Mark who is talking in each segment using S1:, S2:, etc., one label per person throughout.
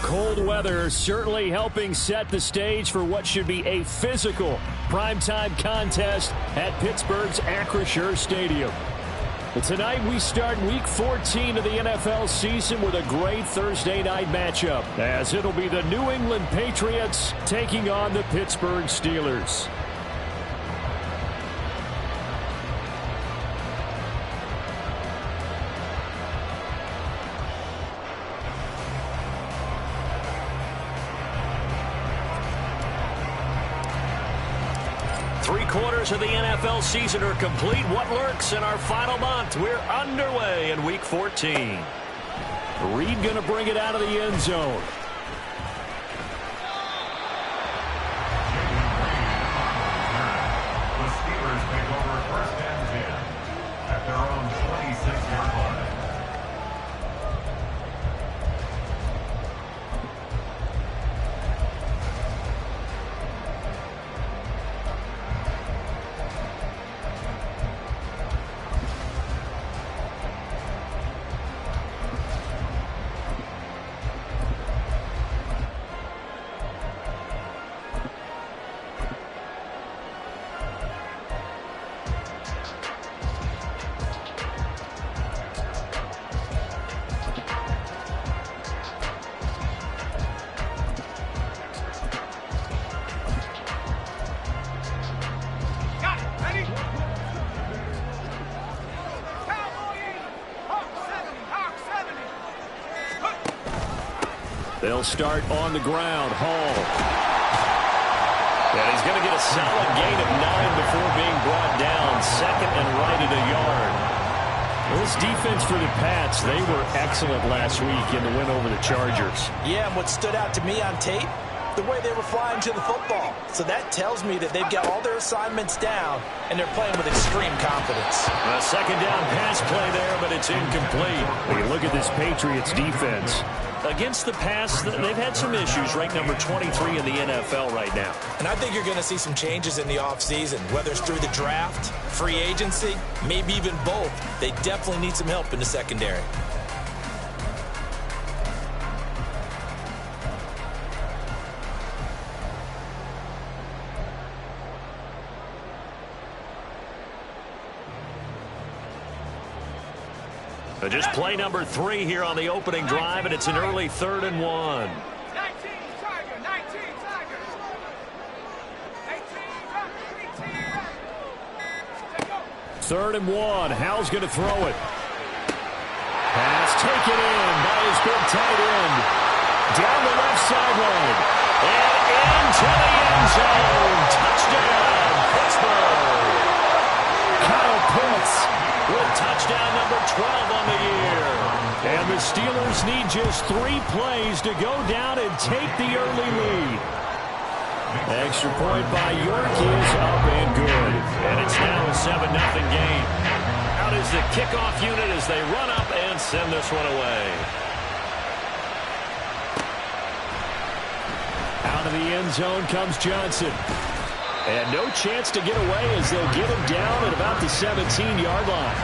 S1: Cold weather certainly helping set the stage for what should be a physical primetime contest at Pittsburgh's Acrisure Stadium. But tonight we start Week 14 of the NFL season with a great Thursday night matchup, as it'll be the New England Patriots taking on the Pittsburgh Steelers.
S2: Three-quarters of the NFL season are complete. What lurks in our final month? We're underway in Week 14.
S1: Reed going to bring it out of the end zone.
S3: The Steelers take over first and 10 at their own 26-yard line.
S1: They'll start on the ground. Hall.
S2: And he's going to get a solid gain of 9 before being brought down. Second and right at a yard.
S1: This defense for the Pats, they were excellent last week in the win over the Chargers.
S4: Yeah, and what stood out to me on tape, the way they were flying to the football. So that tells me that they've got all their assignments down, and they're playing with extreme confidence.
S2: A second down pass play there, but it's incomplete.
S1: When you look at this Patriots defense,
S2: against the pass, they've had some issues. Ranked number 23 in the NFL right now.
S4: And I think you're going to see some changes in the offseason, whether it's through the draft, free agency, maybe even both. They definitely need some help in the secondary.
S2: Just play number 3 here on the opening drive, and it's an early 3rd and 1.
S5: 19 Tiger, 19 Tiger.
S1: 3rd and 1. Howell's going to throw it. Pass taken in by his big tight end. Down the left sideline. And into the end zone. Touchdown, Pittsburgh. Kyle Pitts with touchdown number 12 on the year. And the Steelers need just 3 plays to go down and take the early lead. Extra point by York is up and good.
S2: And it's now a 7-0 game. Out is the kickoff unit as they run up and send this one away.
S1: Out of the end zone comes Johnson. And no chance to get away as they'll get him down at about the 17-yard line.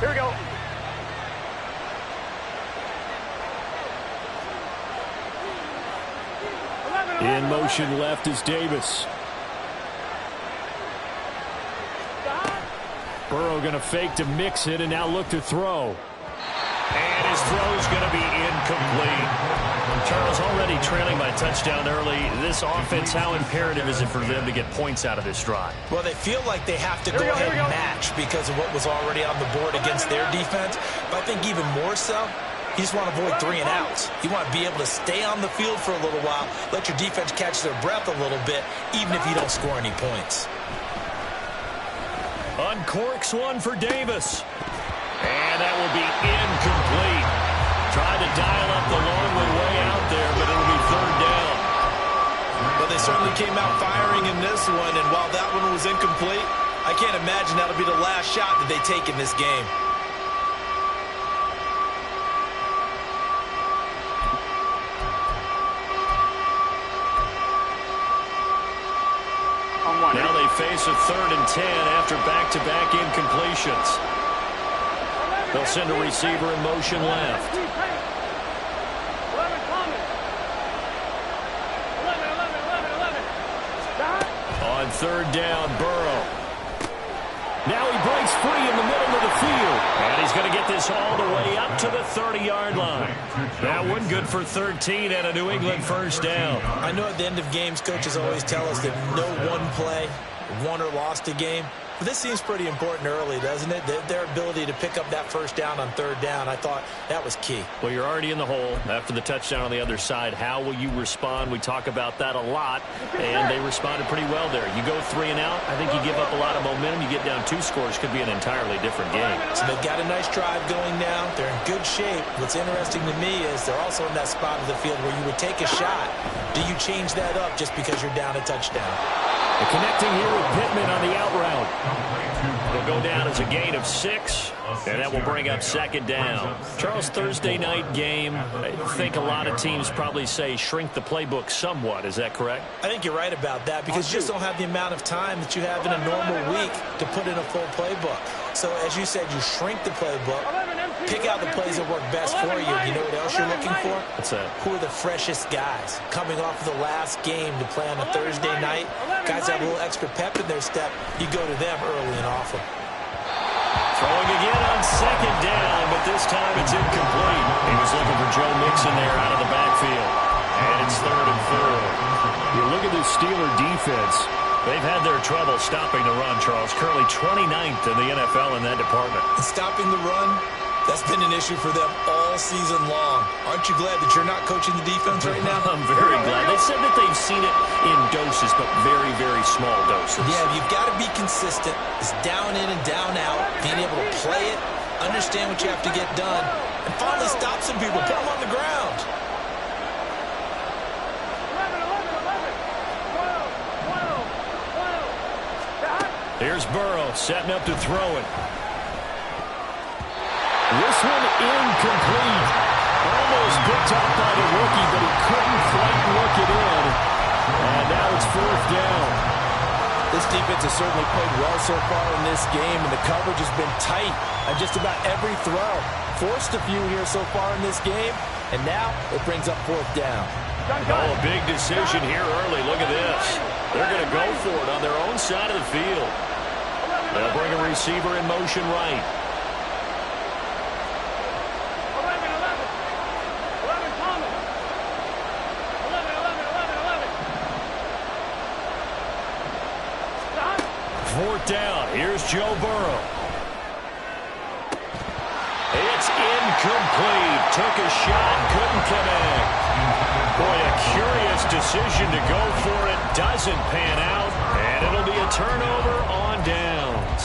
S5: Here we go.
S1: In motion left is Davis. Burrow going to fake to mix it and now look to throw.
S2: And his throw's going to be incomplete. Charles already trailing by touchdown early. This offense, how imperative is it for them to get points out of this drive?
S4: Well, they feel like they have to go ahead and match because of what was already on the board against their defense. But I think even more so, you just want to avoid 3 and outs. You want to be able to stay on the field for a little while, let your defense catch their breath a little bit, even if you don't score any points.
S2: Uncorks one for Davis. And that will be incomplete. Tried to dial up the long way out there, but it'll be 3rd down.
S4: Well, they certainly came out firing in this one, and while that one was incomplete, I can't imagine that'll be the last shot that they take in this game.
S2: Now they face a 3rd and 10 after back-to-back incompletions. They'll send a receiver in motion left. On 3rd down, Burrow. Now he breaks free in the middle of the field. And he's going to get this all the way up to the 30-yard line. That one good for 13 and a New England first down.
S4: I know at the end of games, coaches always tell us that no one play won or lost a game. But this seems pretty important early, doesn't it? Their ability to pick up that first down on 3rd down, I thought that was key.
S2: Well, you're already in the hole after the touchdown on the other side. How will you respond? We talk about that a lot, and they responded pretty well there. You go 3 and out, I think you give up a lot of momentum. You get down 2 scores, could be an entirely different game.
S4: So they've got a nice drive going now. They're in good shape. What's interesting to me is they're also in that spot of the field where you would take a shot. Do you change that up just because you're down a touchdown?
S2: And connecting here with Pittman on the out route. It'll go down as a gain of 6, and that will bring up 2nd down. Charles, Thursday night game, I think a lot of teams probably say shrink the playbook somewhat. Is that correct?
S4: I think you're right about that because you just don't have the amount of time that you have in a normal week to put in a full playbook. So, as you said, you shrink the playbook, pick out the plays that work best for you. You know what else you're looking for?
S2: What's that?
S4: Who are the freshest guys coming off of the last game to play on a Thursday night? Guys have a little extra pep in their step. You go to them early and often.
S2: Throwing again on 2nd down, but this time it's incomplete. He was looking for Joe Mixon there out of the backfield. And it's 3rd and 4.
S1: You look at this Steeler defense.
S2: They've had their trouble stopping the run, Charles. Currently 29th in the NFL in that department.
S4: And stopping the run, that's been an issue for them all season long. Aren't you glad that you're not coaching the defense right now?
S2: I'm very glad. They said that they've seen it in doses, but very, very small doses.
S4: Yeah, you've got to be consistent. It's down in and down out, being able to play it, understand what you have to get done, and finally stop some people, put them on the ground.
S2: Here's Burrow setting up to throw it.
S1: This one incomplete. Almost picked up by the rookie, but he couldn't quite work it in. And now it's 4th down.
S6: This defense has certainly played well so far in this game, and the coverage has been tight on just about every throw. Forced a few here so far in this game, and now it brings up 4th down.
S2: Oh, a big decision here early. Look at this. They're going to go for it on their own side of the field. They'll bring a receiver in motion right. 4th down. Here's Joe Burrow. It's incomplete. Took a shot, couldn't connect. Boy, a curious decision to go for it. Doesn't pan out, and it'll be a turnover on downs.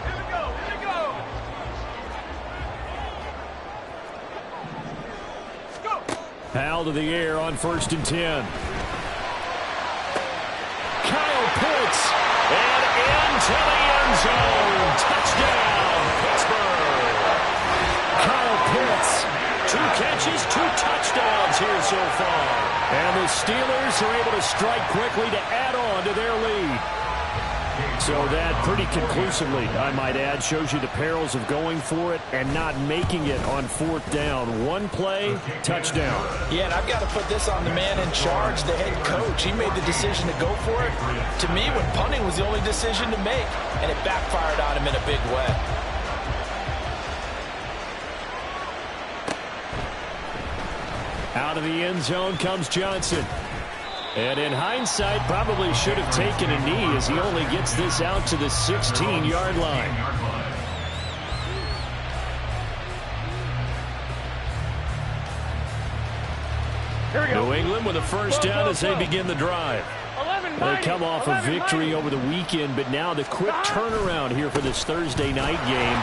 S5: Here we go, here we go. Let's go.
S1: Foul to the air on 1st and 10. Kyle Pitts.
S2: And into the end zone. Touchdown, Pittsburgh.
S1: Kyle Pitts.
S2: 2 catches, 2 touchdowns here so far.
S1: And the Steelers are able to strike quickly to add on to their lead. So that pretty conclusively, I might add, shows you the perils of going for it and not making it on 4th down. One play, touchdown.
S4: Yeah, and I've got to put this on the man in charge, the head coach. He made the decision to go for it. To me, when punting was the only decision to make, and it backfired on him in a big way.
S1: Out of the end zone comes Johnson. And in hindsight, probably should have taken a knee as he only gets this out to the 16-yard line.
S5: Here we go.
S2: New England with a first down as they begin the drive.
S5: 11
S1: They come off a victory over the weekend, but now the quick turnaround here for this Thursday night game.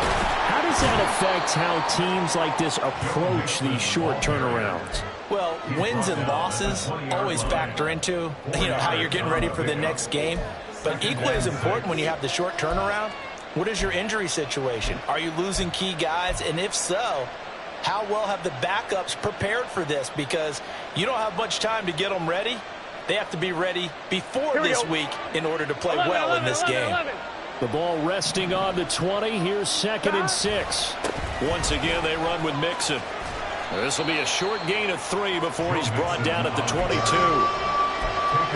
S1: How does that affect how teams like this approach these short turnarounds?
S6: Well, wins and losses always factor into, how you're getting ready for the next game. But equally as important when you have the short turnaround, what is your injury situation? Are you losing key guys? And if so, how well have the backups prepared for this? Because you don't have much time to get them ready. They have to be ready before this week in order to play well in this game.
S1: The ball resting on the 20. Here's 2nd and 6.
S2: Once again, they run with Mixon. This will be a short gain of 3 before he's brought down at the 22.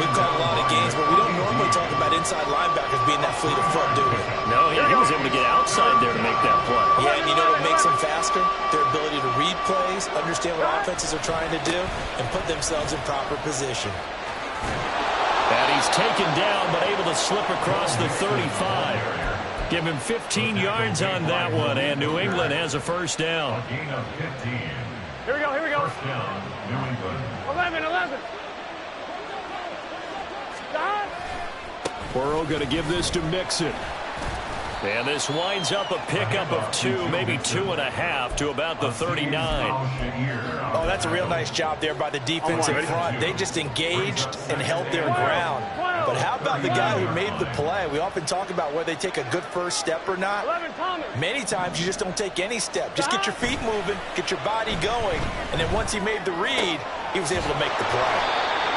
S4: We've called a lot of games, but we don't normally talk about inside linebackers being that fleet of foot, do we?
S2: No, he was able to get outside there to make that play.
S4: Yeah, and you know what makes them faster? Their ability to read plays, understand what offenses are trying to do, and put themselves in proper position.
S2: And he's taken down, but able to slip across the 35. Give him 15 yards on that one, and New England has a first down.
S3: Gain of 15.
S5: Here we go.
S3: First down, New England.
S5: 11. Stop.
S1: Burrow going to give this to Mixon.
S2: And this winds up a pickup of 2, maybe 2.5 to about the 39.
S6: Oh, that's a real nice job there by the defense in front. They just engaged and held their ground. But how about the guy who made the play? We often talk about whether they take a good first step or not. Many times you just don't take any step. Just get your feet moving, get your body going, and then once he made the read, he was able to make the play.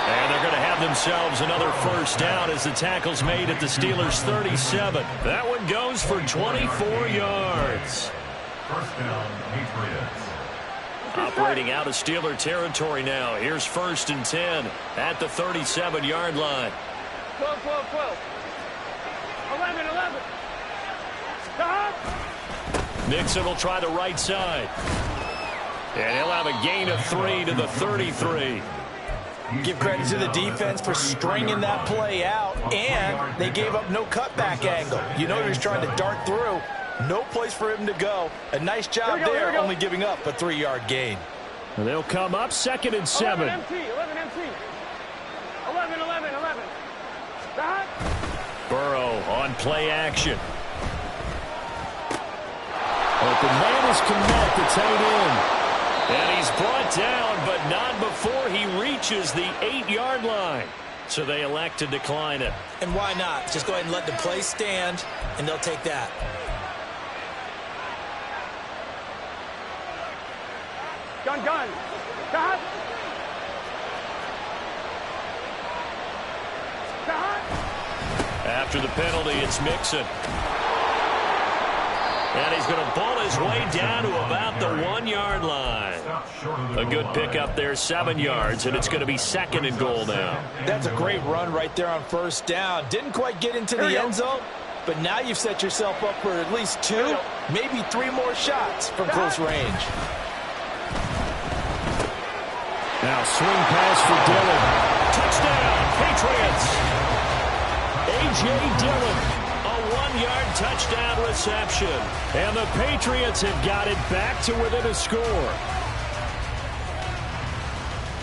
S2: And they're going to have themselves another first down as the tackle's made at the Steelers' 37. That one goes for 24 yards.
S3: First down, Patriots.
S2: Operating out of Steeler territory now. Here's 1st and 10 at the 37-yard line.
S5: 12. 11. Stop.
S2: Mixon will try the right side. And he'll have a gain of 3 to the 33.
S6: Give credit to the defense for stringing that play out, and they gave up no cutback angle. You know he was trying to dart through. No place for him to go. A nice job there, only giving up a 3-yard gain.
S1: And they'll come up 2nd and 7.
S5: 11 MT. 11. Stop.
S2: Burrow on play action.
S1: Open man is Killa, the tight end.
S2: And he's brought down, but not before he reaches the 8-yard line. So they elect to decline it.
S4: And why not? Just go ahead and let the play stand, and they'll take that.
S5: Gun. Stop.
S2: After the penalty, it's Mixon. And he's going to pull his way down to about the 1-yard line. A good pickup there, 7 yards, and it's going to be 2nd and goal now.
S6: That's a great run right there on first down. Didn't quite get into the end zone, but now you've set yourself up for at least 2, maybe 3 more shots from close range.
S1: Now swing pass for Dillon.
S2: Touchdown, Patriots. A.J. Dillon. A 1-yard touchdown reception.
S1: And the Patriots have got it back to within a score.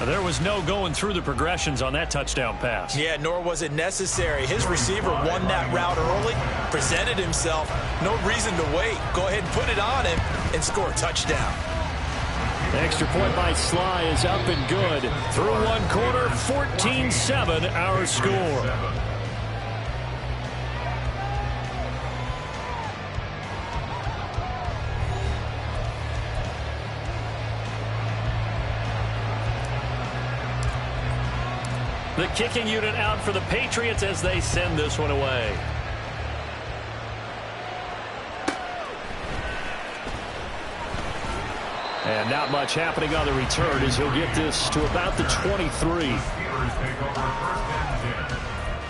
S2: There was no going through the progressions on that touchdown pass.
S4: Yeah, nor was it necessary. His receiver won that route early, presented himself. No reason to wait. Go ahead and put it on him and score a touchdown.
S1: Extra point by Sly is up and good.
S2: Through one quarter, 14-7 our score. The kicking unit out for the Patriots as they send this one away.
S1: And not much happening on the return as he'll get this to about the 23.
S3: Steelers take over 1st and 10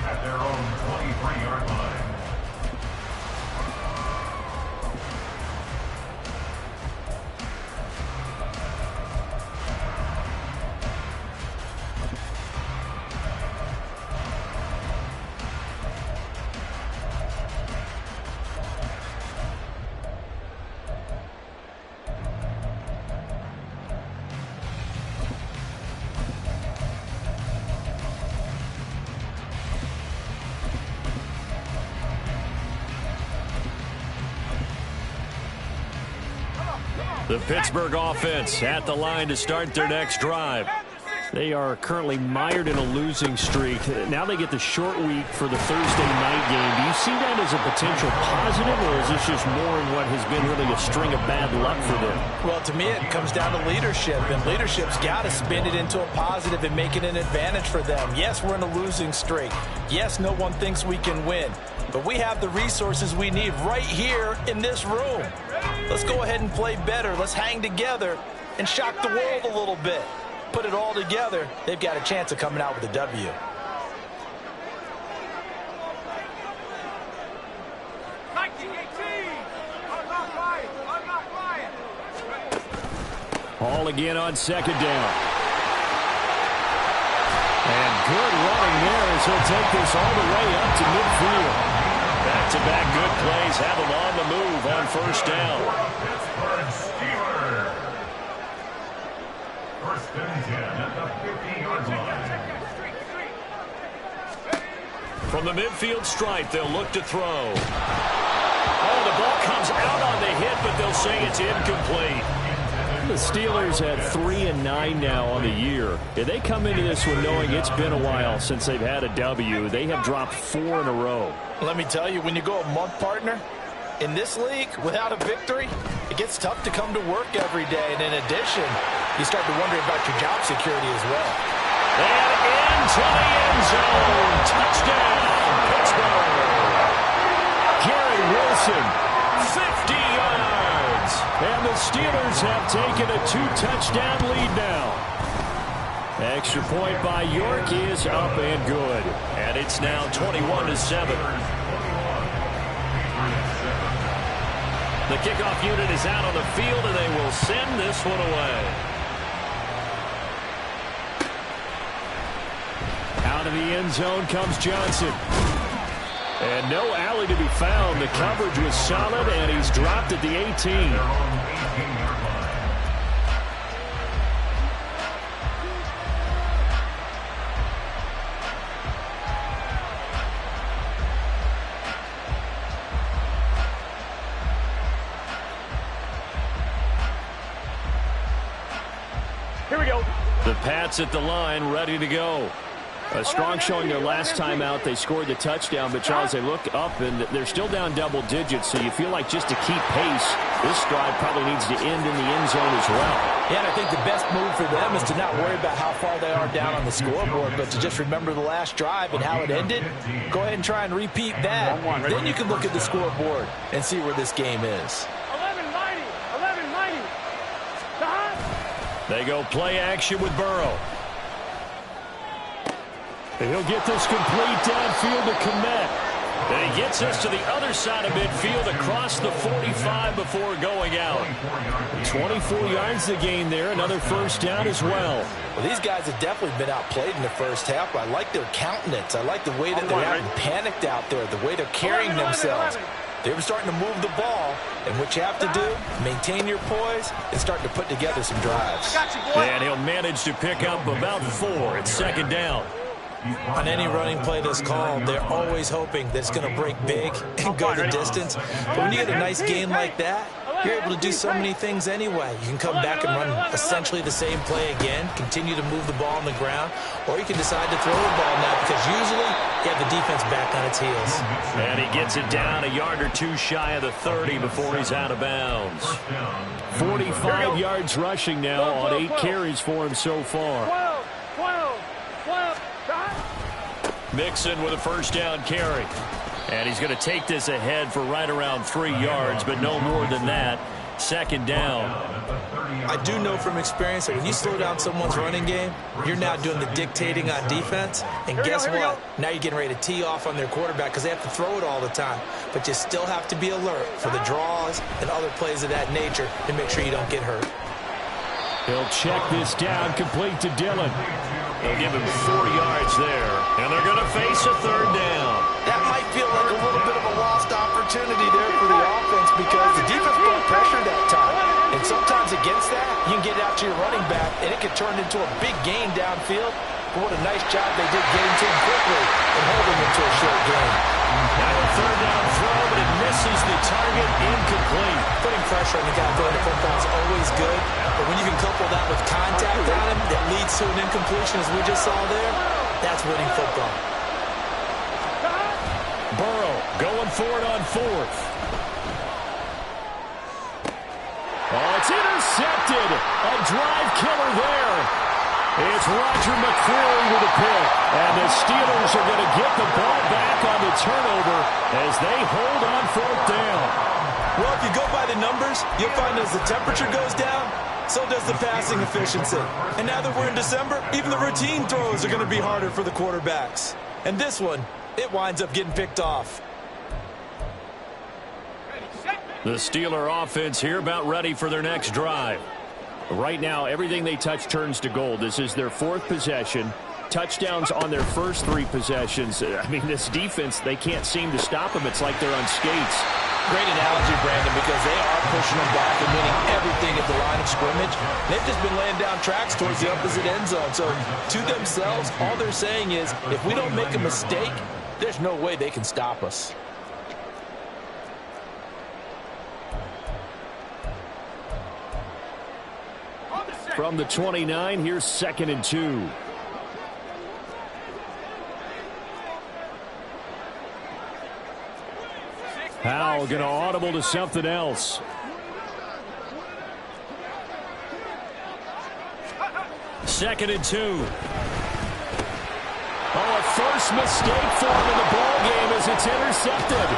S3: at their own 23-yard line.
S2: The Pittsburgh offense at the line to start their next drive.
S1: They are currently mired in a losing streak. Now they get the short week for the Thursday night game. Do you see that as a potential positive, or is this just more in what has been really a string of bad luck for them?
S6: Well, to me, it comes down to leadership, and leadership's got to spin it into a positive and make it an advantage for them. Yes, we're in a losing streak. Yes, no one thinks we can win, but we have the resources we need right here in this room. Let's go ahead and play better. Let's hang together and shock the world a little bit. Put it all together, they've got a chance of coming out with a W.
S1: All again on second down. And good running there as he'll take this all the way up to midfield.
S2: Back-to-back good plays have him on the move on first down.
S3: First and 10 at the 50-yard line.
S2: From the midfield stripe, they'll look to throw. Oh, the ball comes out on the hit, but they'll say it's incomplete.
S1: The Steelers at 3-9 now on the year. Yeah, they come into this one knowing it's been a while since they've had a W. They have dropped 4 in a row.
S6: Let me tell you, when you go a month, partner, in this league, without a victory, it gets tough to come to work every day. And in addition, you start to wonder about your job security as well.
S2: And into the end zone. Touchdown, Pittsburgh.
S1: Gary Wilson,
S2: 50 yards.
S1: and the Steelers have taken a 2-touchdown lead now. Extra point by York is up and good.
S2: And it's now 21-7. The kickoff unit is out on the field, and they will send this one away.
S1: Out of the end zone comes Johnson. And no alley to be found. The coverage was solid, and he's dropped at the 18.
S5: Here we go.
S2: The Pats at the line, ready to go.
S1: A strong showing their last time out. They scored the touchdown, but Charles, they look up, and they're still down double digits, so you feel like just to keep pace, this drive probably needs to end in the end zone as well.
S6: Yeah, and I think the best move for them is to not worry about how far they are down on the scoreboard, but to just remember the last drive and how it ended. Go ahead and try and repeat that. Then you can look at the scoreboard and see where this game is.
S5: 11-90.
S2: They go play action with Burrow.
S1: And he'll get this complete downfield to Kmet.
S2: And he gets us to the other side of midfield across the 45 before going out.
S1: 24 yards to gain there. Another first down as well.
S6: Well, these guys have definitely been outplayed in the first half. I like their countenance. I like the way that they're acting panicked out there, the way they're carrying themselves. They were starting to move the ball, and what you have to do, maintain your poise and start to put together some drives.
S2: And he'll manage to pick up about 4 at second down.
S6: On any running play that's called, they're always hoping that it's going to break big and go the distance. But when you get a nice gain like that, you're able to do so many things anyway. You can come back and run essentially the same play again, continue to move the ball on the ground, or you can decide to throw the ball now because usually you have the defense back on its heels.
S2: And he gets it down a yard or two shy of the 30 before he's out of bounds.
S1: 45 yards rushing now on 8 carries for him so far.
S5: 12.
S2: Mixon with a first down carry. And he's going to take this ahead for right around 3 yards, but no more than that. Second down.
S6: I do know from experience that when you slow down someone's running game, you're now doing the dictating on defense. And guess what? Now you're getting ready to tee off on their quarterback because they have to throw it all the time. But you still have to be alert for the draws and other plays of that nature to make sure you don't get hurt.
S1: He'll check this down, complete to Dillon.
S2: They'll give him 4 yards there, and they're going to face a third down.
S6: That might feel like a little bit of a lost opportunity there for the offense because the defense brought pressure that time. And sometimes against that, you can get out to your running back, and it can turn into a big gain downfield. But what a nice job they did getting to him quickly and holding him to a short gain.
S2: Now a third down throw, but it misses the target, incomplete.
S6: Putting pressure
S4: pressure on the guy throwing the football is always good. But when you can couple that with contact on him that leads to an incompletion, as we just saw there, that's winning football.
S1: Burrow going for it on fourth. Oh, it's intercepted. A drive killer there. It's Roger McCreary with a pick. And the Steelers are going to get the ball back on the turnover as they hold on fourth down.
S4: Well, if you go by the numbers, you'll find as the temperature goes down, so does the passing efficiency. And now that we're in December, even the routine throws are going to be harder for the quarterbacks. And this one, it winds up getting picked off.
S1: The Steeler offense here about ready for their next drive. Right now, everything they touch turns to gold. This is their fourth possession. Touchdowns on their first three possessions. I mean, this defense, they can't seem to stop them. It's like they're on skates.
S4: Great analogy, Brandon, because they are pushing them back and winning everything at the line of scrimmage. They've just been laying down tracks towards the opposite end zone. So to themselves, all they're saying is, if we don't make a mistake, there's no way they can stop us.
S1: From the 29, here's 2nd and 2. Howell going to audible to something else. Second and 2. Oh, a first mistake for him in the ball game as it's intercepted.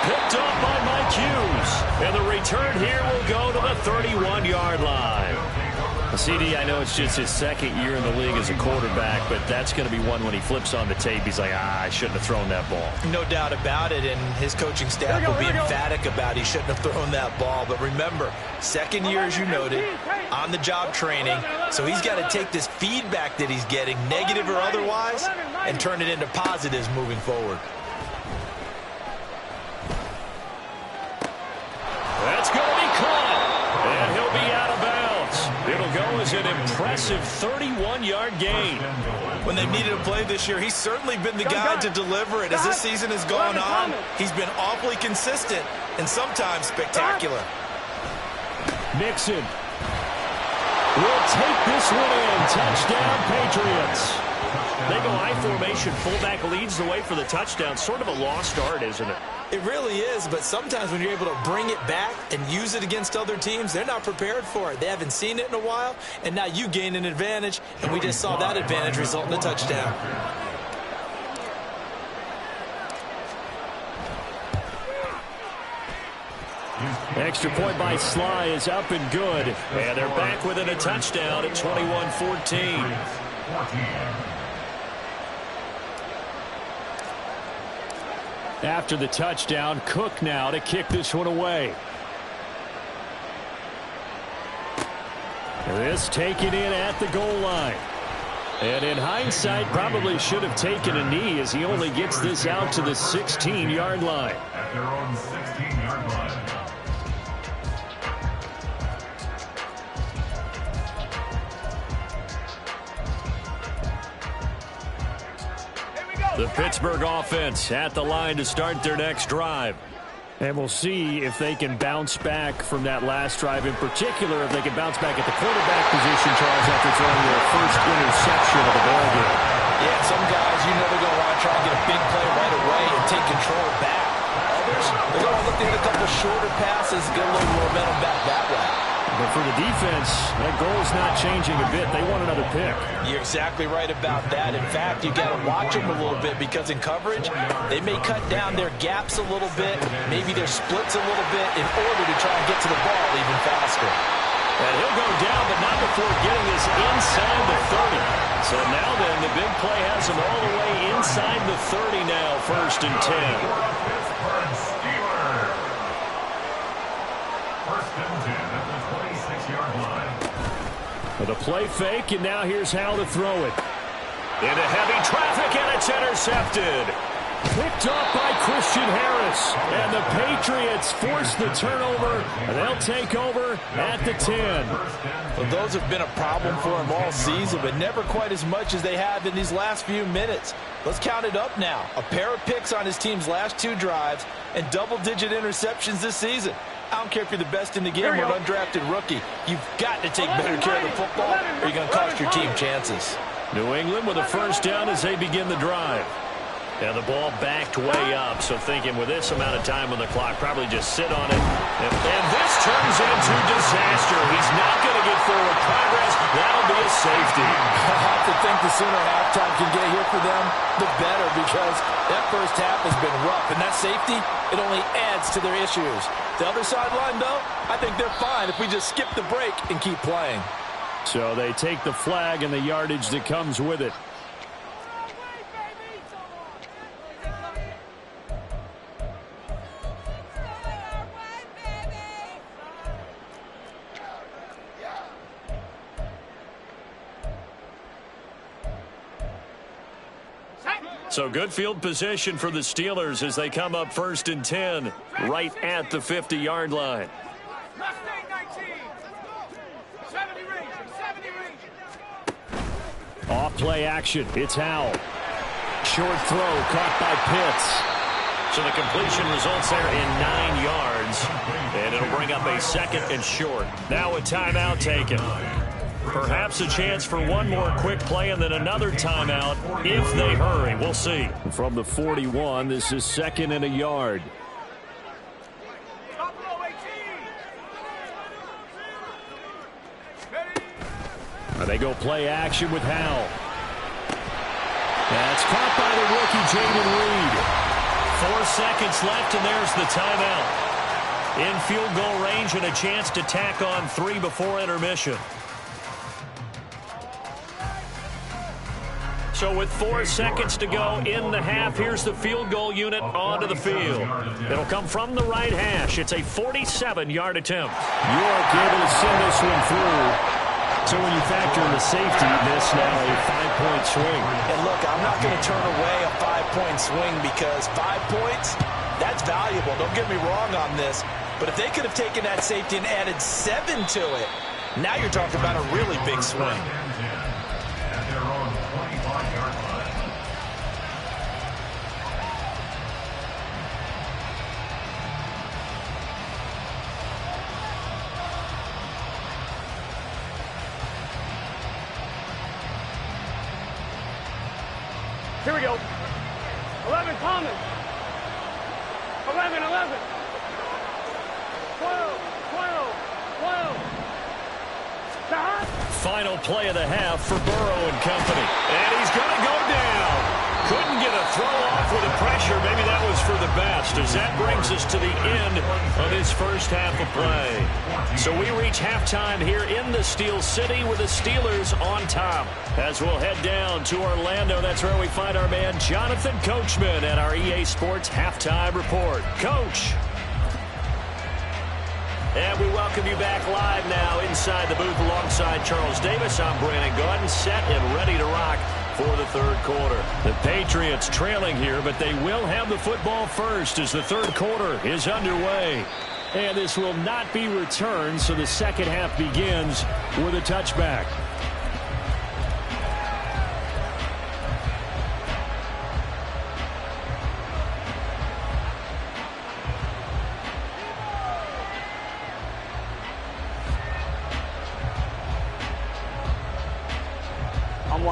S1: Picked up by Mike Hughes. And the return here will go to the 31-yard line. CD, I know it's just his second year in the league as a quarterback, but that's going to be one when he flips on the tape. He's like, I shouldn't have thrown that ball.
S4: No doubt about it, and his coaching staff will be emphatic about he shouldn't have thrown that ball. But remember, second year, as you noted, on-the-job training, so he's got to take this feedback that he's getting, negative or otherwise, and turn it into positives moving forward.
S1: That's going to be caught, and he'll be out of bounds. It'll go as an impressive 31-yard gain.
S4: When they've needed a play this year, he's certainly been the guy to deliver it. As this season has gone on, he's been awfully consistent and sometimes spectacular.
S1: Mixon will take this one in. Touchdown, Patriots. They go I formation. Fullback leads the way for the touchdown. Sort of a lost art, isn't it?
S4: It really is, but sometimes when you're able to bring it back and use it against other teams, they're not prepared for it. They haven't seen it in a while, and now you gain an advantage, and we just saw that advantage result in a touchdown.
S1: Extra point by Sly is up and good, and they're back within a touchdown at 21-14. After the touchdown, Cook now to kick this one away. This taken in at the goal line. And in hindsight, probably should have taken a knee as he only gets this out to the 16-yard line.
S3: At their own 16-yard line.
S1: The Pittsburgh offense at the line to start their next drive. And we'll see if they can bounce back from that last drive. In particular, if they can bounce back at the quarterback position, Charles, after throwing their first interception of the ball game.
S4: Yeah, some guys, you know they're going to want to try and get a big play right away and take control back. Others, they're going to look to hit a couple shorter passes, get a little momentum back that way.
S1: But for the defense, that goal's not changing a bit. They want another pick.
S4: You're exactly right about that. In fact, you've got to watch them a little bit because in coverage, they may cut down their gaps a little bit, maybe their splits a little bit in order to try and get to the ball even faster.
S1: And he'll go down, but not before getting this inside the 30. So now then, the big play has him all the way inside the 30 now, 1st and 10. With a play fake, and now here's Howell to throw it. Into heavy traffic, and it's intercepted. Picked up by Christian Harris. And the Patriots force the turnover. And they'll take over at the 10.
S6: Well, those have been a problem for them all season, but never quite as much as they have in these last few minutes. Let's count it up now. A pair of picks on his team's last 2 drives and double-digit interceptions this season. I don't care if you're the best in the game or an undrafted rookie. You've got to take better care of the football or you're going to cost your team chances.
S1: New England with a first down as they begin the drive.
S2: Yeah, the ball backed way up, so thinking with this amount of time on the clock, probably just sit on it. And this turns into disaster. He's not going to get forward progress. That'll be a safety.
S6: I have to think the sooner halftime can get here for them, the better, because that first half has been rough. And that safety, it only adds to their issues. The other sideline, though, I think they're fine if we just skip the break and keep playing.
S1: So they take the flag and the yardage that comes with it.
S2: So good field position for the Steelers as they come up 1st and 10 right at the 50-yard line.
S1: Off play action. It's Howell. Short throw caught by Pitts.
S2: So the completion results there in 9 yards. And it'll bring up a 2nd and short. Now a timeout taken. Perhaps a chance for one more quick play and then another timeout if they hurry. We'll see.
S1: From the 41, this is 2nd and a yard. They go play action with Howell. That's caught by the rookie, Jaden Reed.
S2: 4 seconds left, and there's the timeout. In field goal range and a chance to tack on 3 before intermission. So with 4 seconds to go in the half, here's the field goal unit onto the field. It'll come from the right hash. It's a 47-yard attempt.
S1: York able to send this one through. So when you factor in the safety, this now a 5-point swing.
S6: And look, I'm not going to turn away a 5-point swing because 5 points, that's valuable. Don't get me wrong on this. But if they could have taken that safety and added 7 to it, now you're talking about a really big swing.
S3: At their own 25-yard line.
S5: Here we go. 11, Thomas. 11, 11. 12, 12, 12.
S2: Final play of the half for Burrow and company. And he's going to go down. Couldn't get a throw off with the pressure. Maybe that was for the best, as that brings us to the end of his first half of play. So we reach halftime here in the Steel City with the Steelers on top. As we'll head down to Orlando, that's where we find our man Jonathan Coachman at our EA Sports Halftime Report. Coach. And we welcome you back live now inside the booth alongside Charles Davis. I'm Brandon Gaudin, set and ready to rock for the third quarter. The Patriots trailing here, but they will have the football first as the third quarter is underway. And this will not be returned, so the second half begins with a touchback.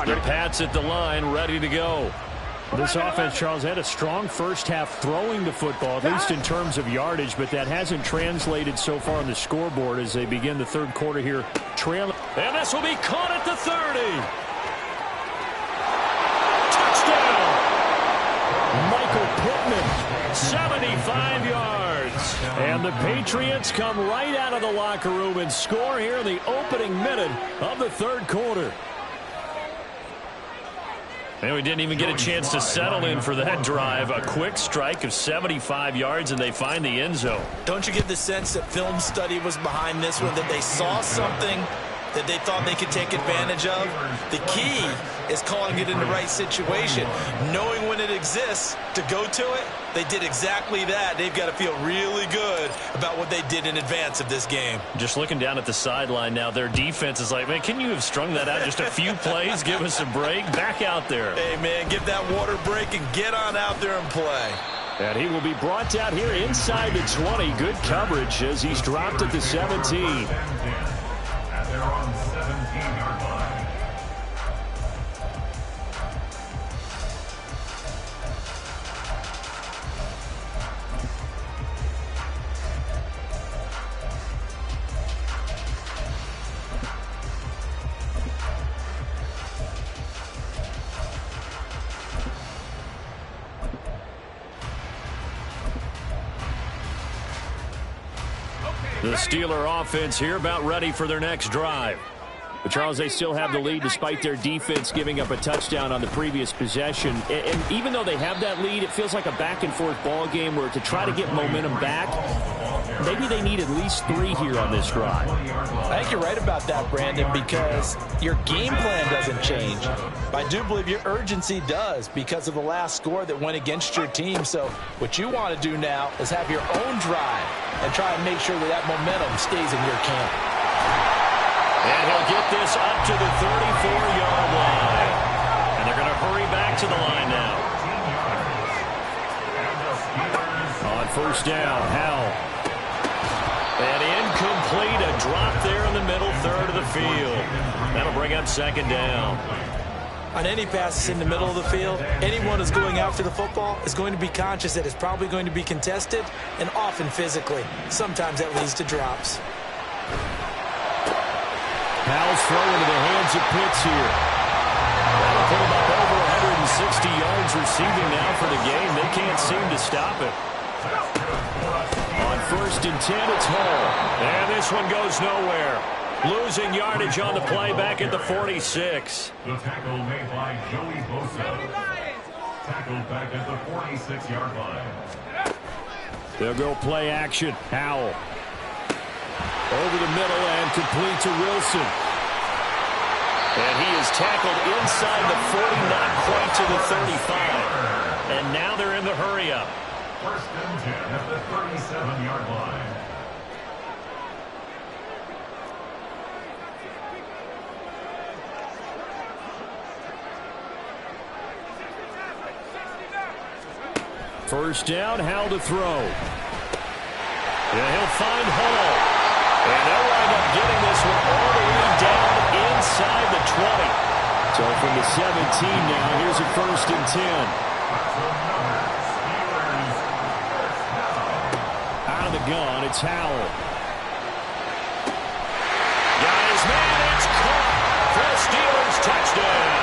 S2: The Pats at the line, ready to go.
S1: This offense, Charles, had a strong first half throwing the football, at least in terms of yardage, but that hasn't translated so far on the scoreboard as they begin the third quarter here trailing.
S2: And this will be caught at the 30. Touchdown! Michael Pittman, 75 yards.
S1: And the Patriots come right out of the locker room and score here in the opening minute of the third quarter.
S2: And we didn't even get a chance to settle in for that drive. A quick strike of 75 yards, and they find the end zone.
S6: Don't you get the sense that film study was behind this one, that they saw something
S4: that they thought they could take advantage of. The key is calling it in the right situation. Knowing when it exists to go to it, they did exactly that. They've got to feel really good about what they did in advance of this game.
S2: Just looking down at the sideline now, their defense is like, man, can you have strung that out just a few plays? Give us a break. Back out there.
S4: Hey, man, give that water break and get on out there and play.
S1: And he will be brought down here inside the 20. Good coverage as he's dropped at the 17.
S3: At their own 17-yard line.
S1: The Steeler offense here about ready for their next drive. But Charles, they still have the lead despite their defense giving up a touchdown on the previous possession. And even though they have that lead, it feels like a back-and-forth ball game where to try to get momentum back, maybe they need at least 3 here on this drive.
S6: I think you're right about that, Brandon, because your game plan doesn't change. But I do believe your urgency does because of the last score that went against your team. So what you want to do now is have your own drive and try and make sure that that momentum stays in your camp.
S2: And he'll get this up to the 34-yard line. And they're going to hurry back to the line now.
S1: On first down, Howell.
S2: And incomplete, a drop there in the middle third of the field. That'll bring up second down.
S4: On any passes in the middle of the field, anyone who's going after the football is going to be conscious that it's probably going to be contested and often physically. Sometimes that leads to drops.
S1: Howell's throw into the hands of Pitts here.
S2: That'll put him up over 160 yards receiving now for the game. They can't seem to stop it.
S1: On first and 10, it's Hall.
S2: And this one goes nowhere. Losing yardage on the play back at the 46.
S3: The tackle made by Joey Bosa. Tackled back at the 46-yard line.
S1: They'll go play action. Howell. Over the middle and complete to Wilson.
S2: And he is tackled inside the 40, not quite to the 35. And now they're in the hurry-up.
S3: First and 10 at the 37-yard line.
S1: First down, Howell to throw.
S2: And he'll find Hall. And they'll wind up getting this one all the way down inside the 20.
S1: So from the 17 now, here's a first and 10. Out of the gun, it's Howell.
S2: Got his man, it's caught for the Steelers touchdown.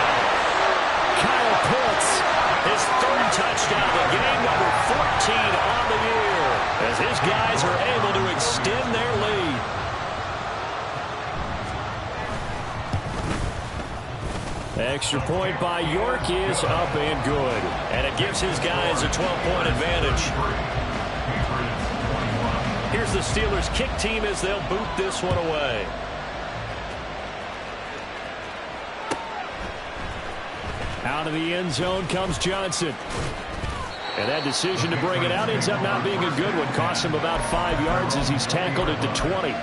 S1: Kyle Pitts.
S2: His third touchdown, the game number 14 on the year, as his guys are able to extend their lead.
S1: Extra point by York is up and good.
S2: And it gives his guys a 12-point advantage. Here's the Steelers' kick team as they'll boot this one away.
S1: Out of the end zone comes Johnson. And that decision to bring it out ends up not being a good one. Costs him about 5 yards as he's tackled at the 20.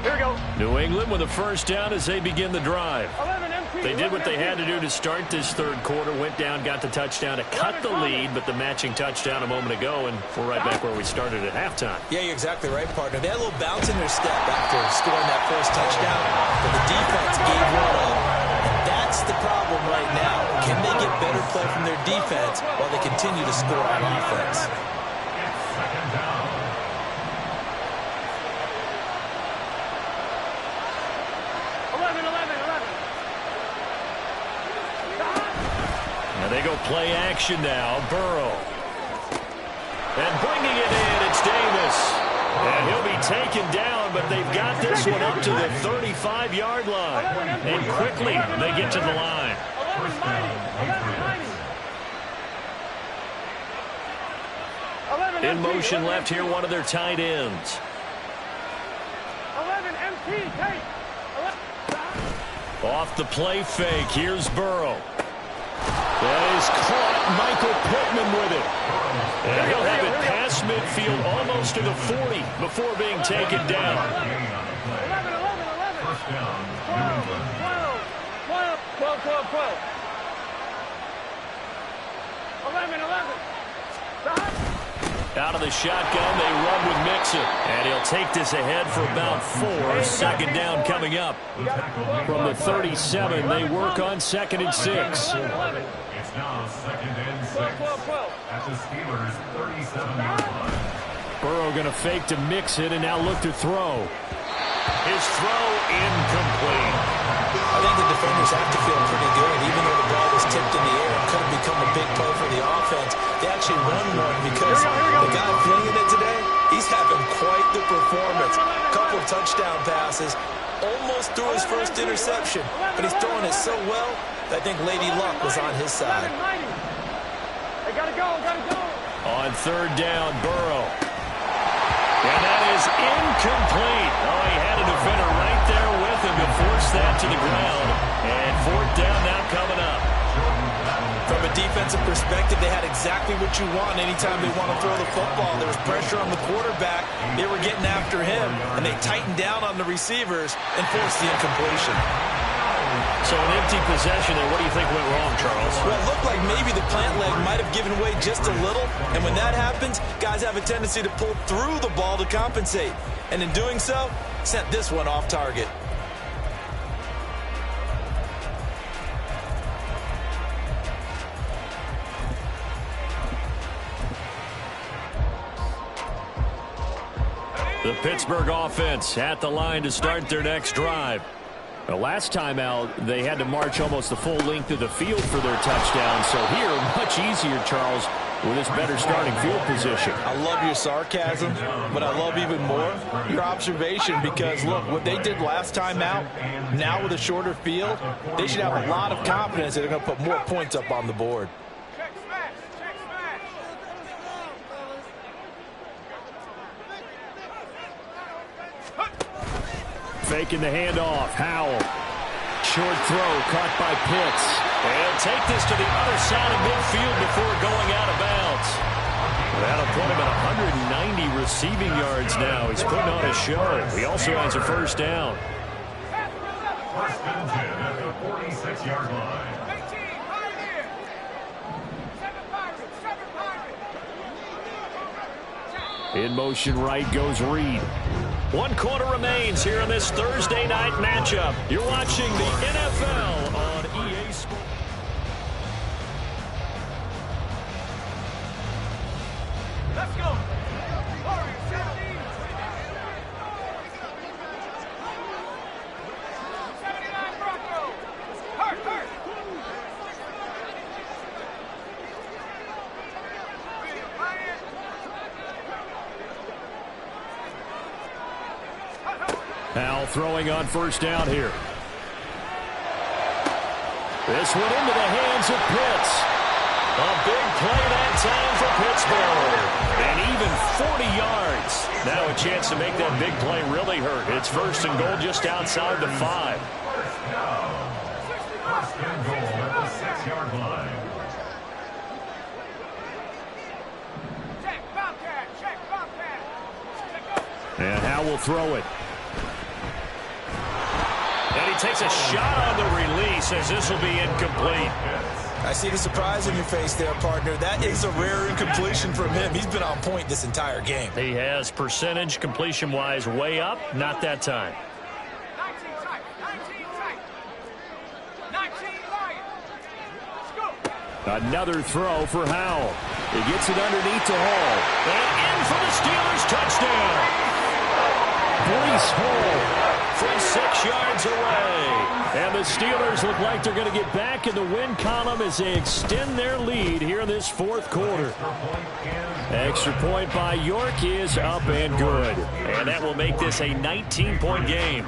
S5: Here we go.
S2: New England with a first down as they begin the drive.
S5: 11 empty.
S2: They did what they
S5: 11
S2: had to do to start this third quarter, went down, got the touchdown to cut the lead, but the matching touchdown a moment ago, and we're right back where we started at halftime.
S4: Yeah, you're exactly right, partner. They had a little bounce in their step after scoring that first touchdown, but the defense gave one up. And that's the problem right now. Can they get better play from their defense while they continue to score on offense?
S3: Second down.
S2: And they go play action now. Burrow. And bringing it in, it's Davis. And he'll be taken down, but they've got this one up to the 35-yard line. And quickly, they get to the line. In motion left here, one of their tight ends.
S5: 11 MT, take.
S2: Off the play fake, here's Burrow. That is caught, Michael Pittman with it. And he'll have it past midfield, almost to the 40, before being taken down.
S5: 11.
S2: Out of the shotgun, they run with Mixon. And he'll take this ahead for about 4. Second down coming up.
S1: From the 37, they work on 2nd and 6.
S3: It's now 2nd and 6 at the Steelers' 37-yard line.
S1: Burrow going to fake to Mixon and now look to throw.
S2: His throw incomplete.
S4: I think the defenders have to feel pretty good. Even though the ball was tipped in the air, it could have become a big play for the offense. They actually won one because the guy flinging it today, he's having quite the performance. A couple of touchdown passes, almost threw his first interception, but he's throwing it so well that I think Lady Luck was on his side.
S5: They gotta go.
S2: On 3rd down, Burrow. And that is incomplete. Oh, he had a defender right there with him to force that to the ground. And 4th down now coming up.
S4: From a defensive perspective, they had exactly what you want anytime they want to throw the football. There was pressure on the quarterback. They were getting after him, and they tightened down on the receivers and forced the incompletion.
S2: So an empty possession there. What do you think went wrong, Charles?
S4: Well, it looked like maybe the plant leg might have given way just a little, and when that happens, guys have a tendency to pull through the ball to compensate. And in doing so, sent this one off target.
S2: The Pittsburgh offense at the line to start their next drive.
S1: The last time out, they had to march almost the full length of the field for their touchdown. So here, much easier, Charles, with this better starting field position.
S6: I love your sarcasm, but I love even more your observation because, look, what they did last time out, now with a shorter field, they should have a lot of confidence that they're going to put more points up on the board.
S1: Faking the handoff. Howell. Short throw caught by Pitts.
S2: And take this to the other side of midfield before going out of bounds. That'll put him at 190 receiving yards now. He's putting on a show. He also has a 1st down.
S3: 1st and 10 at the 46-yard line.
S1: In motion right goes Reed.
S2: 1 quarter remains here in this Thursday night matchup. You're watching the NFL on EA Sports.
S5: Let's go.
S1: Howell throwing on 1st down here. This one into the hands of Pitts.
S2: A big play that time for Pittsburgh. And even 40 yards. Now a chance to make that big play really hurt. It's 1st and goal just outside the 5.
S3: 1st down. 1st and goal at the 6-yard line.
S1: And Howell will throw it.
S2: And he takes a shot on the release as this will be incomplete.
S4: I see the surprise in your face there, partner. That is a rare incompletion from him. He's been on point this entire game.
S2: He has percentage completion-wise way up. Not that time.
S5: 19 tight. 19 Lions. Let's go.
S1: Another throw for Howell. He gets it underneath to Hall.
S2: And in for the Steelers touchdown.
S1: Breece Hall
S2: from 6 yards away.
S1: And the Steelers look like they're going to get back in the win column as they extend their lead here in this 4th quarter. Extra point by York is up and good.
S2: And that will make this a 19-point game.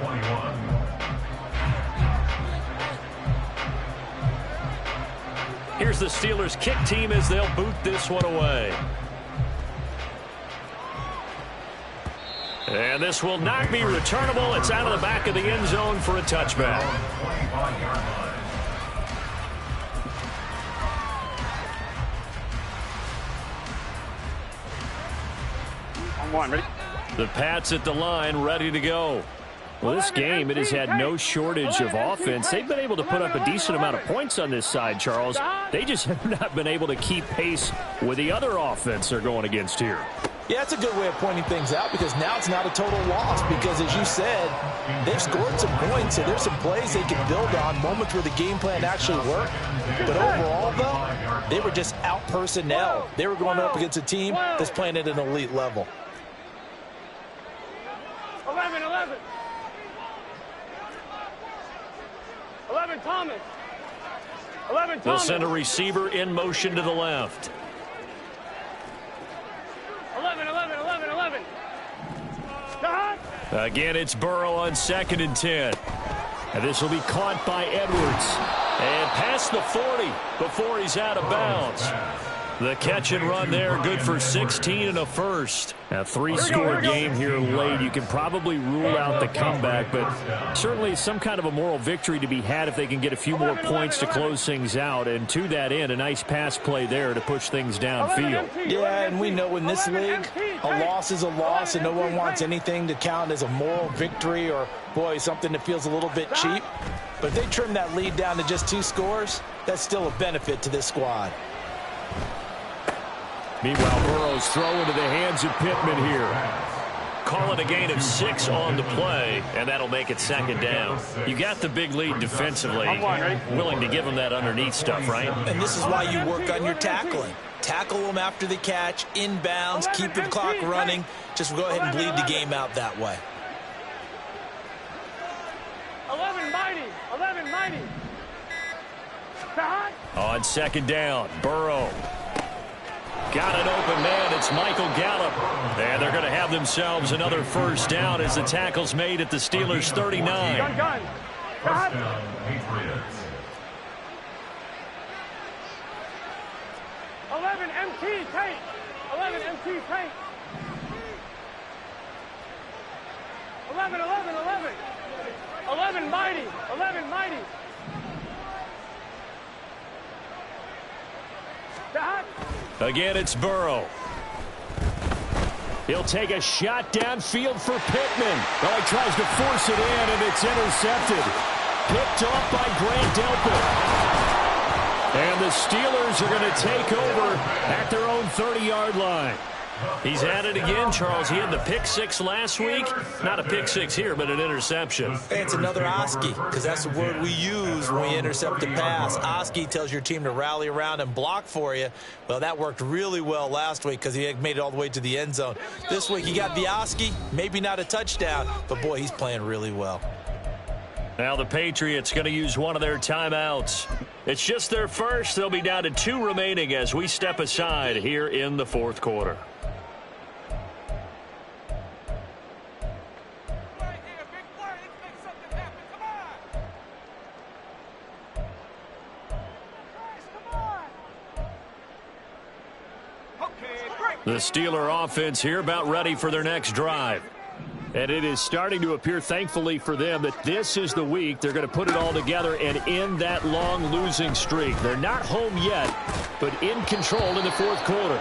S2: Here's the Steelers kick team as they'll boot this one away. And this will not be returnable. It's out of the back of the end zone for a touchback.
S5: On one, ready?
S2: The Pats at the line, ready to go. Well, this game, it has had no shortage of offense. They've been able to put up a decent amount of points on this side, Charles. They just have not been able to keep pace with the other offense they're going against here.
S6: Yeah, that's a good way of pointing things out because now it's not a total loss because, as you said, they've scored some points, so there's some plays they can build on, moments where the game plan actually worked. But overall, though, they were just out-personnel. They were going up against a team that's playing at an elite level.
S5: 11, 11. 11, Thomas. 11, Thomas.
S2: They'll send a receiver in motion to the left.
S5: 11, 11, 11, 11. John.
S2: Again, it's Burrow on 2nd and 10. And this will be caught by Edwards. And past the 40 before he's out of bounds. The catch and run there, good for 16 and a first. A 3-score game here late. You can probably rule out the comeback, but certainly some kind of a moral victory to be had if they can get a few more points to close things out. And to that end, a nice pass play there to push things downfield.
S6: Yeah, and we know in this league, a loss is a loss, and no one wants anything to count as a moral victory or, boy, something that feels a little bit cheap. But if they trim that lead down to just 2 scores, that's still a benefit to this squad.
S2: Meanwhile, Burrow's throw into the hands of Pittman here. Call it a gain of 6 on the play, and that'll make it 2nd down. You got the big lead defensively. Willing to give them that underneath stuff, right?
S4: And this is why you work on your tackling. Tackle them after the catch, inbounds, keep the clock running. Just go ahead and bleed the game out that way.
S5: 11, mighty. 11, mighty. John.
S2: On 2nd down, Burrow. Got an open man. It's Michael Gallup. And they're going to have themselves another 1st down as the tackle's made at the Steelers' 39.
S5: Gun, gun.
S3: First down, Patriots.
S5: 11, MT, tank. 11, MT, tank. 11, 11, 11. 11, mighty. 11, mighty. John.
S2: Again, it's Burrow. He'll take a shot downfield for Pittman. Oh, he tries to force it in, and it's intercepted. Picked off by Grant Delpit. And the Steelers are going to take over at their own 30-yard line. He's at it again, Charles. He had the pick 6 last week. Not a pick 6 here, but an interception.
S4: Hey, it's another Oski, because that's the word we use when we intercept the pass. Oski tells your team to rally around and block for you. Well, that worked really well last week because he had made it all the way to the end zone. This week, he got the Oski, maybe not a touchdown, but, boy, he's playing really well.
S2: Now the Patriots going to use one of their timeouts. It's just their first. They'll be down to 2 remaining as we step aside here in the 4th quarter. The Steeler offense here about ready for their next drive. And it is starting to appear, thankfully for them, that this is the week they're going to put it all together and end that long losing streak. They're not home yet, but in control in the 4th quarter.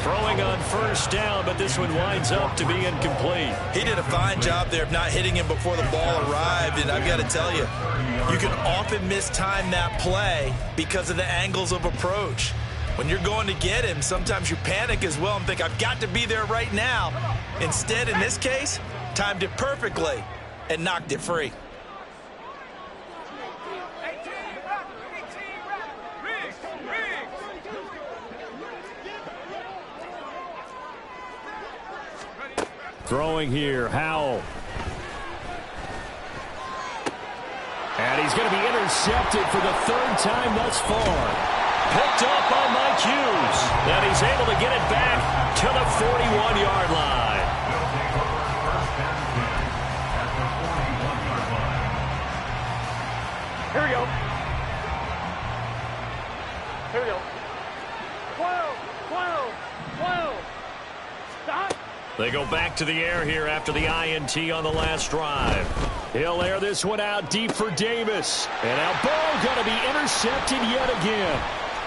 S2: Throwing on 1st down, but this one winds up to be incomplete.
S4: He did a fine job there of not hitting him before the ball arrived, and I've got to tell you, you can often mistime that play because of the angles of approach. When you're going to get him, sometimes you panic as well and think, I've got to be there right now. Instead, in this case, timed it perfectly and knocked it free.
S2: Throwing here, Howell. And he's going to be intercepted for the 3rd time thus far. Picked up by Mike Hughes. And he's able to get it back to the 41-yard line.
S5: Here we go.
S2: They go back to the air here after the INT on the last drive.
S1: He'll air this one out deep for Davis. And now Burrow going to be intercepted yet again.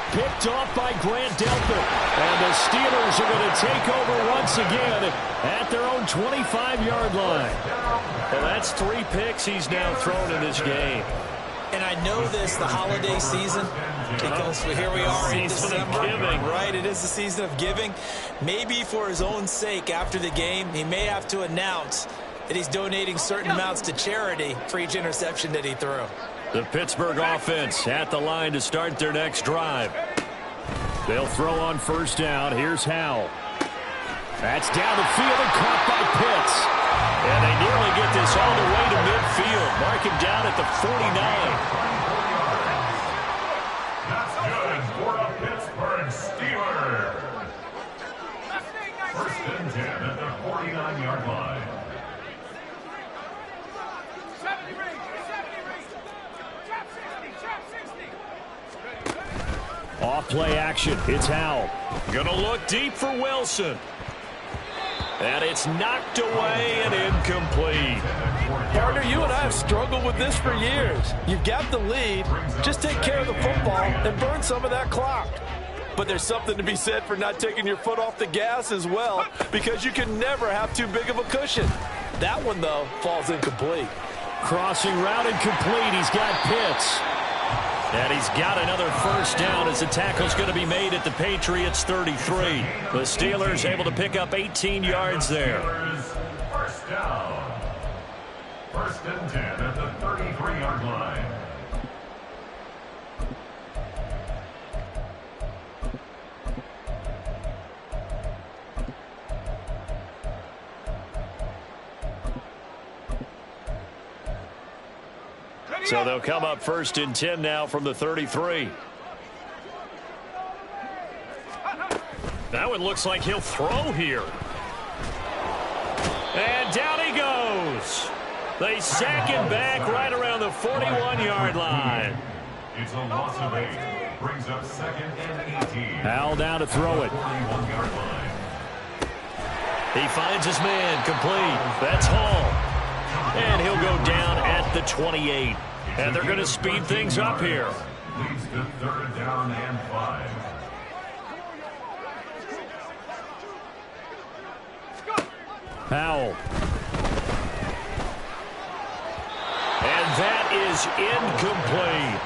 S1: Picked off by Grant Delpit. And the Steelers are going to take over once again at their own 25-yard line.
S2: Well, that's 3 picks he's now thrown in this game.
S4: And I know this, the holiday season, because here we are in December. Right, it is the season of giving. Maybe for his own sake after the game, he may have to announce that he's donating certain amounts to charity for each interception that he threw.
S2: The Pittsburgh offense at the line to start their next drive.
S1: They'll throw on first down. Here's Howell. That's down the field and caught by Pitts.
S2: And they nearly get this all the way to midfield. Mark him down at the 49.
S3: That's good for the Pittsburgh Steelers. First and 10 at the 49-yard line.
S5: 70 range. Trap 60.
S1: Off play action. It's Howell.
S2: Gonna look deep for Wilson. And it's knocked away and incomplete.
S6: Partner, you and I have struggled with this for years. You've got the lead. Just take care of the football and burn some of that clock. But there's something to be said for not taking your foot off the gas as well, because you can never have too big of a cushion. That one, though, falls incomplete.
S1: Crossing route incomplete. He's got Pitts.
S2: And he's got another first down as the tackle's going to be made at the Patriots 33. The Steelers able to pick up 18 yards there.
S3: First down. First and 10 at the 33-yard line.
S2: So they'll come up first and 10 now from the 33. That one looks like he'll throw here. And down he goes. They sack him back right around the 41-yard line.
S3: It's a loss of 8. Brings up second and 18.
S1: Howell down to throw it.
S3: 41-yard line.
S2: He finds his man complete. That's Hall. And he'll go down at the 28. And they're going to speed things up here.
S3: Leads to third down and 5.
S1: Howell.
S2: And that is incomplete.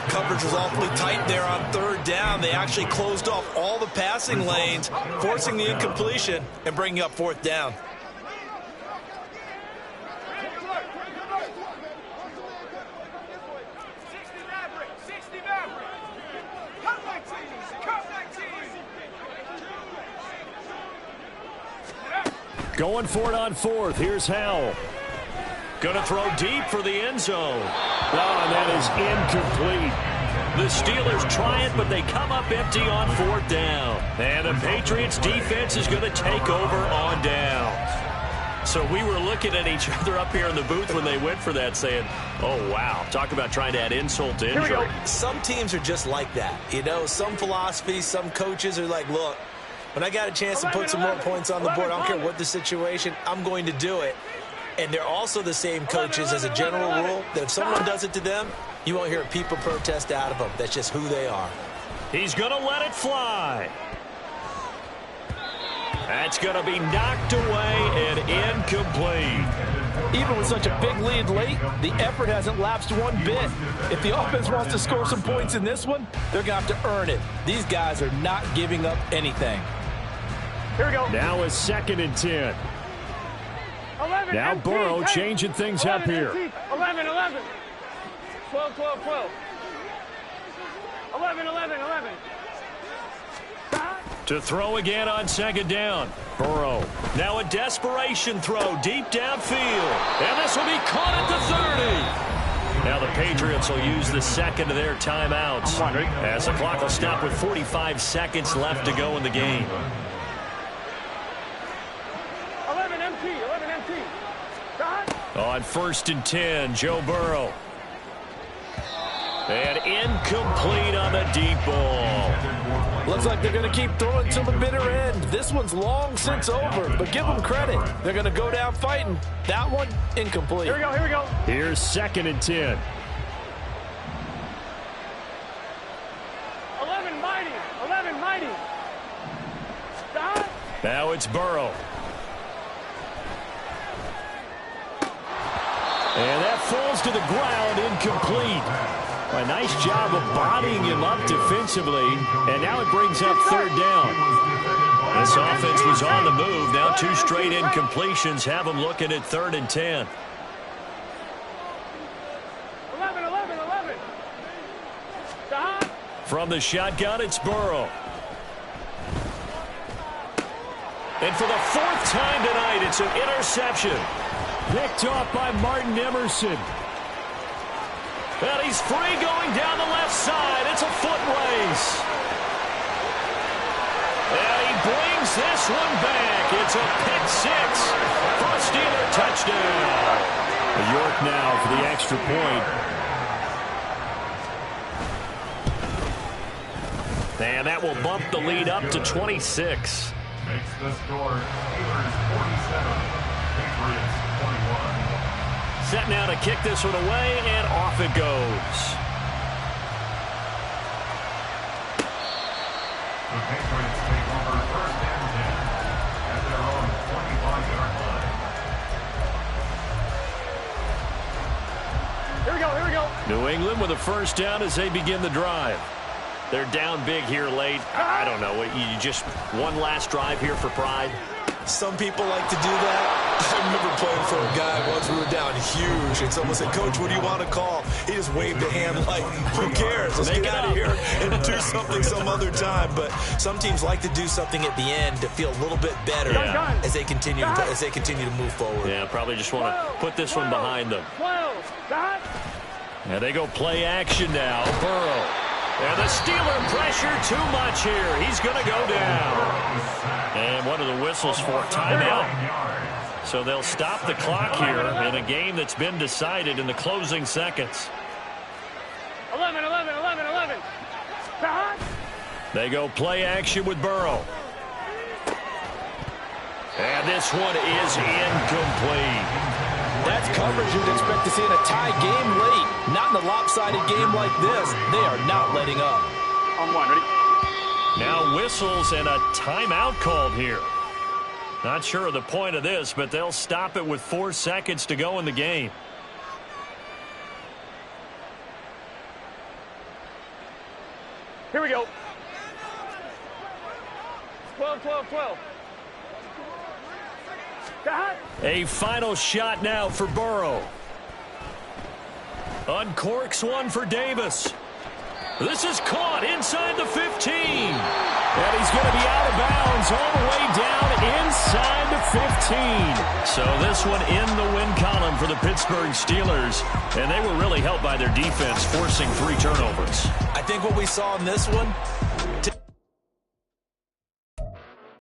S4: Coverage was awfully tight there on third down. They actually closed off all the passing lanes, forcing the incompletion and bringing up fourth down.
S1: Going for it on fourth. Here's Howell.
S2: Going to throw deep for the end zone.
S1: Oh, and that is incomplete.
S2: The Steelers try it, but they come up empty on fourth down. And the Patriots defense is going to take over on downs. So we were looking at each other up here in the booth when they went for that, saying, oh, wow, talk about trying to add insult to injury.
S4: Some teams are just like that. You know, some philosophies, some coaches are like, look, when I got a chance to put some more points on the board, I don't care what the situation, I'm going to do it. And they're also the same coaches as a general rule that if someone does it to them, you won't hear a people protest out of them. That's just who they are.
S2: He's going to let it fly. That's going to be knocked away and incomplete.
S6: Even with such a big lead late, the effort hasn't lapsed one bit. If the offense wants to score some points in this one, they're going to have to earn it. These guys are not giving up anything.
S5: Here we go.
S1: Now is second and 10.
S5: 11,
S1: Now
S5: MT,
S1: Burrow
S5: 10.
S1: changing things up
S5: 11,
S1: here.
S5: MT, 11, 11. 12, 12, 12. 11, 11, 11.
S2: To throw again on second down. Burrow. Now a desperation throw deep downfield. And this will be caught at the 30. Now the Patriots will use the second of their timeouts as the clock will stop with 45 seconds left to go in the game.
S5: 11 MT, 11 MT.
S2: On first and 10, Joe Burrow. And incomplete on the deep ball.
S6: Looks like they're going to keep throwing till the bitter end. This one's long since over, but give them credit. They're going to go down fighting. That one, incomplete.
S5: Here we go, here we go.
S1: Here's 2nd and 10.
S5: 11 mighty, 11 mighty. Stop.
S1: Now it's Burrow. And that falls to the ground, incomplete. A nice job of bodying him up defensively, and now it brings up 3rd down. This offense was on the move. Now 2 straight incompletions have them looking at 3rd and 10.
S5: 11, 11, 11. Stop.
S1: From the shotgun, it's Burrow. And for the 4th time tonight, it's an interception. Picked off by Martin Emerson. And he's free going down the left side. It's a foot race. And he brings this one back. It's a pick 6 for a Steeler touchdown. York now for the extra point. And that will bump the lead up to 26.
S3: Makes the score Steelers 47, Patriots 21.
S1: Set now to kick this one away, and off it goes.
S3: The Patriots take over 1st and 10 at their own 25-yard line.
S5: Here we go, here we go.
S1: New England with a 1st down as they begin the drive. They're down big here late. I don't know. You just one last drive here for pride.
S4: Some people like to do that. I remember playing for a guy once. We were down huge, and someone said, "Coach, what do you want to call?" He just waved a hand like, "Who cares? Let's get out of here and do something some other time." But some teams like to do something at the end to feel a little bit better as they continue to move forward.
S1: Yeah, probably just want to put this one behind them.
S5: 12. Stop.
S1: And they go play action now. Burrow. And the Steeler pressure too much here. He's going to go down. And one of the whistles for timeout. So they'll stop the clock here in a game that's been decided in the closing seconds.
S5: 11, 11, 11, 11. Stop.
S1: They go play action with Burrow. And this one is incomplete.
S6: That's coverage you'd expect to see in a tie game late. Not in a lopsided game like this. They are not letting up.
S5: On 1, ready?
S1: Now whistles and a timeout called here. Not sure of the point of this, but they'll stop it with 4 seconds to go in the game.
S5: Here we go. 12, 12, 12. Stop.
S1: A final shot now for Burrow. Uncorks one for Davis. This is caught inside the 15. And he's going to be out of bounds all the way down inside the 15. So this one in the win column for the Pittsburgh Steelers. And they were really helped by their defense, forcing 3 turnovers.
S4: I think what we saw in this one